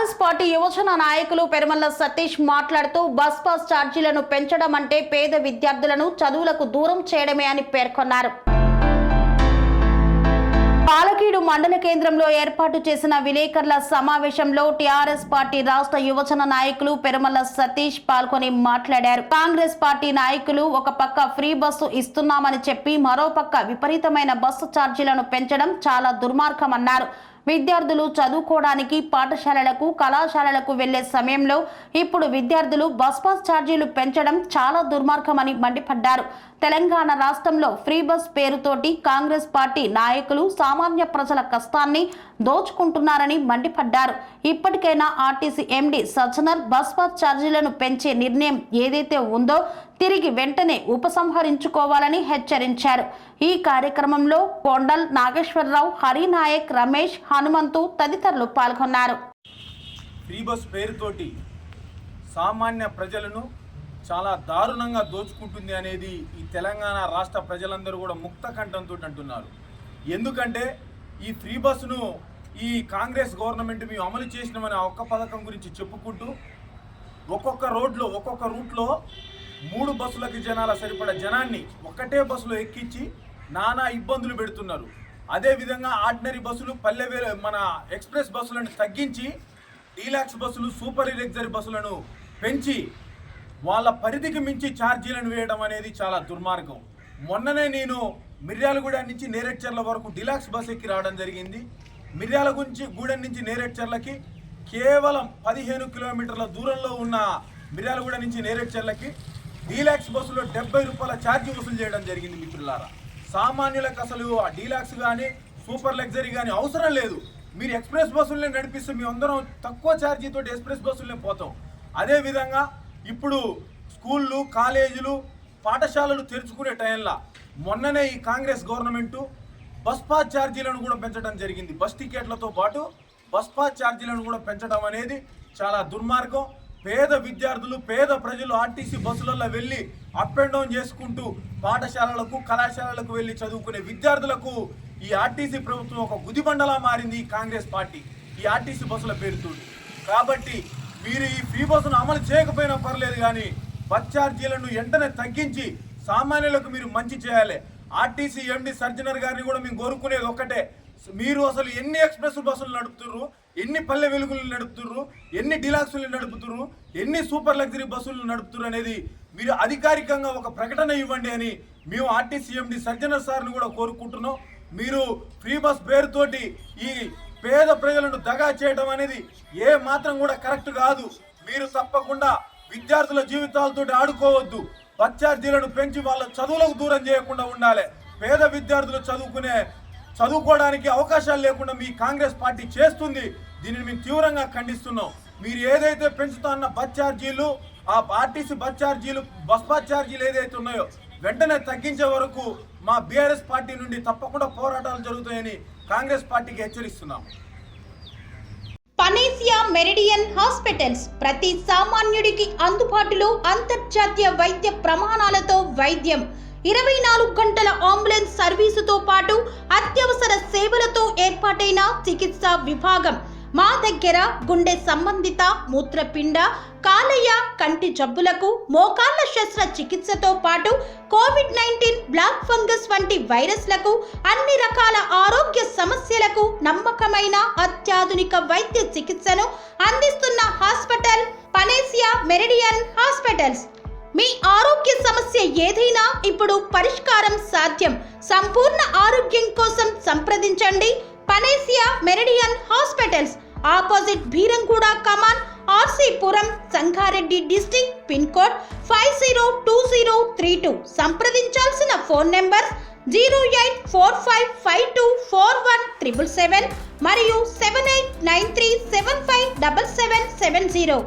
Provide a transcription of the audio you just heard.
TRS party యువజన నాయకులు పెరుమల్ల సతీష్ మాట్లాడుతూ బస్ పాస్ ఛార్జీలను పెంచడం అంటే పేద విద్యార్థులను చదువులకు దూరం చేయడమే అని పేర్కొన్నారు. పాలకీడు మండల కేంద్రంలో ఏర్పాటు చేసిన విలేకరుల సమావేశంలో టీఆర్ఎస్ పార్టీ రాష్ట్ర యువజన నాయకులు పెరుమల్ల సతీష్ పాల్గొని మాట్లాడారు. కాంగ్రెస్ పార్టీ నాయకులు ఒక పక్క ఫ్రీ బస్సు ఇస్తున్నామని చెప్పి మరోపక్క విపరీతమైన బస్సు ఛార్జీలను పెంచడం చాలా దుర్మార్గమన్నారు. విద్యార్థులు చదువుకోవడానికి పాఠశాలలకు కళాశాలలకు వెళ్లే సమయంలో ఇప్పుడు విద్యార్థులు బస్ పాస్ ఛార్జీలు పెంచడం చాలా దుర్మార్గమని మండిపడ్డారు. తెలంగాణ రాష్ట్రంలో ఫ్రీ బస్ పేరుతోటి కాంగ్రెస్ పార్టీ నాయకులు సామాన్య ప్రజల కష్టాన్ని దోచుకుంటున్నారని మండిపడ్డారు. ఇప్పటికైనా RTC MD Sajjanar bus pass ఛార్జీలను పెంచే నిర్ణయం ఏదైతే ఉందో తిరిగి వెంటనే ఉపసంహరించుకోవాలని హెచ్చరించారు. ఈ కార్యక్రమంలో కొండల్ నాగేశ్వరరావు, హరినాయక్, రమేష్, హనుమంతు తదితరులు పాల్గొన్నారు. ఫ్రీ బస్ పేరుతోటి సామాన్య ప్రజలను చాలా దారుణంగా దోచుకుంటుంది అనేది ఈ తెలంగాణ రాష్ట్ర ప్రజలందరూ కూడా ముక్త కంఠంతో అంటున్నారు. ఎందుకంటే ఈ ఫ్రీ బస్సును ఈ కాంగ్రెస్ గవర్నమెంట్ మేము అమలు చేసినామని ఆ ఒక్క పథకం గురించి చెప్పుకుంటూ ఒక్కొక్క రూట్లో 3 బస్సులకి జనాల సరిపడ జనాన్ని ఒకటే బస్సులో ఎక్కించి నానా ఇబ్బందులు పెడుతున్నారు. అదేవిధంగా ఆర్డినరీ బస్సులు మన ఎక్స్ప్రెస్ బస్సులను తగ్గించి డీలాక్స్ బస్సులు, సూపర్ లగ్జరీ బస్సులను పెంచి వాళ్ళ పరిధికి మించి ఛార్జీలను వేయడం అనేది చాలా దుర్మార్గం. మొన్ననే నేను మిర్యాలగూడెం నుంచి నేరేడ్చర్ల వరకు డీలాక్స్ బస్ ఎక్కి రావడం జరిగింది. మిర్యాలగూడెం నుంచి నేరేడ్చర్లకి కేవలం 15 కిలోమీటర్ల దూరంలో ఉన్న మిర్యాలగూడెం నుంచి నేరేడ్చర్లకి డీలాక్స్ బస్సులో 70 రూపాయల ఛార్జీ వసూలు చేయడం జరిగింది. మిత్రులారా, సామాన్యులకు అసలు ఆ డీలాక్స్ కానీ సూపర్ లగ్జరీ కానీ అవసరం లేదు. మీరు ఎక్స్ప్రెస్ బస్సులనే నడిపిస్తే మేము అందరం తక్కువ ఛార్జీతో ఎక్స్ప్రెస్ బస్సులనే పోతాం. అదేవిధంగా ఇప్పుడు స్కూళ్ళు, కాలేజీలు, పాఠశాలలు తెరుచుకునే టైంలో మొన్ననే ఈ కాంగ్రెస్ గవర్నమెంటు బస్ పాస్ ఛార్జీలను కూడా పెంచడం జరిగింది. బస్ టికెట్లతో పాటు బస్ పాస్ ఛార్జీలను కూడా పెంచడం అనేది చాలా దుర్మార్గం. పేద విద్యార్థులు, పేద ప్రజలు ఆర్టీసీ బస్సులలో వెళ్ళి అప్ అండ్ డౌన్ చేసుకుంటూ పాఠశాలలకు, కళాశాలలకు వెళ్ళి చదువుకునే విద్యార్థులకు ఈ ఆర్టీసీ ప్రభుత్వం ఒక గుదిబండలా మారింది ఈ కాంగ్రెస్ పార్టీ ఈ ఆర్టీసీ బస్సుల పేరుతో. కాబట్టి మీరు ఈ ఫ్రీ బస్సును అమలు చేయకపోయినా పర్లేదు, కానీ బస్ ఛార్జీలను వెంటనే తగ్గించి సామాన్యులకు మీరు మంచి చేయాలి. ఆర్టీసీ ఎండీ సజ్జనర్ గారిని కూడా మేము కోరుకునేది ఒక్కటే, మీరు అసలు ఎన్ని ఎక్స్ప్రెస్ బస్సులు నడుపుతుర్రు, ఎన్ని పల్లె వెలుగులు నడుపుతుర్రు, ఎన్ని డీలాక్సులు నడుపుతుర్రు, ఎన్ని సూపర్ లగ్జరీ బస్సులు నడుపుతుర్రు అనేది మీరు అధికారికంగా ఒక ప్రకటన ఇవ్వండి అని మేము ఆర్టీసీ ఎండీ సజ్జనర్ సార్ని కూడా కోరుకుంటున్నాం. మీరు ఫ్రీ బస్ పేరుతోటి ఈ పేద ప్రజలను దగా చేయడం అనేది ఏ మాత్రం కూడా కరెక్ట్ కాదు. మీరు తప్పకుండా విద్యార్థుల జీవితాలతో ఆడుకోవద్దు. బస్ ఛార్జీలను పెంచి వాళ్ళ చదువులకు దూరం చేయకుండా ఉండాలి. పేద విద్యార్థులు చదువుకోవడానికి అవకాశాలు లేకుండా మీ కాంగ్రెస్ పార్టీ చేస్తుంది. దీనిని మేము తీవ్రంగా ఖండిస్తున్నాం. మీరు ఏదైతే పెంచుతున్న బస్ ఛార్జీలు, ఆ ఆర్టీసీ బస్ పాస్ ఛార్జీలు ఏదైతే ఉన్నాయో వెంటనే తగ్గించే వరకు మా బీఆర్ఎస్ పార్టీ నుండి తప్పకుండా పోరాటాలు జరుగుతాయని కాంగ్రెస్ పార్టీకి హెచ్చరిస్తున్నాం. పనేసియా మెరిడియన్ హాస్పిటల్స్ ప్రతి సామాన్యుడికి అందుబాటులో అంతర్జాతీయ వైద్య ప్రమాణాలతో వైద్యం, 24 గంటల అంబులెన్స్ సర్వీసుతో పాటు అత్యవసర సేవలతో ఏర్పాటైన చికిత్సా విభాగం. మా దగ్గర గుండె సంబంధిత, మూత్రపిండ, కాలేయ, కంటి జబ్బులకు, మోకాళ్ల శస్త్ర చికిత్సతో పాటు కోవిడ్-19, బ్లాక్ ఫంగస్ వంటి వైరస్లకు, అన్ని రకాల ఆరోగ్య సమస్యలకు నమ్మకమైన అత్యాధునిక వైద్య చికిత్సను అందిస్తున్న హాస్పిటల్ పనేసియా మెరిడియన్ హాస్పిటల్స్. మీ ఆరోగ్య సమస్య ఏదైనా ఇప్పుడు పరిష్కారం సాధ్యం. సంపూర్ణ ఆరోగ్యం కోసం సంప్రదించండి Panacea Meridian hospitals, opposite Bheeramguda Kaman, RC Puram, Sangareddy district, pin code 502032. సంప్రదించాల్సిన ఫోన్ నెంబర్ 0845524177 మరియు 7893757770.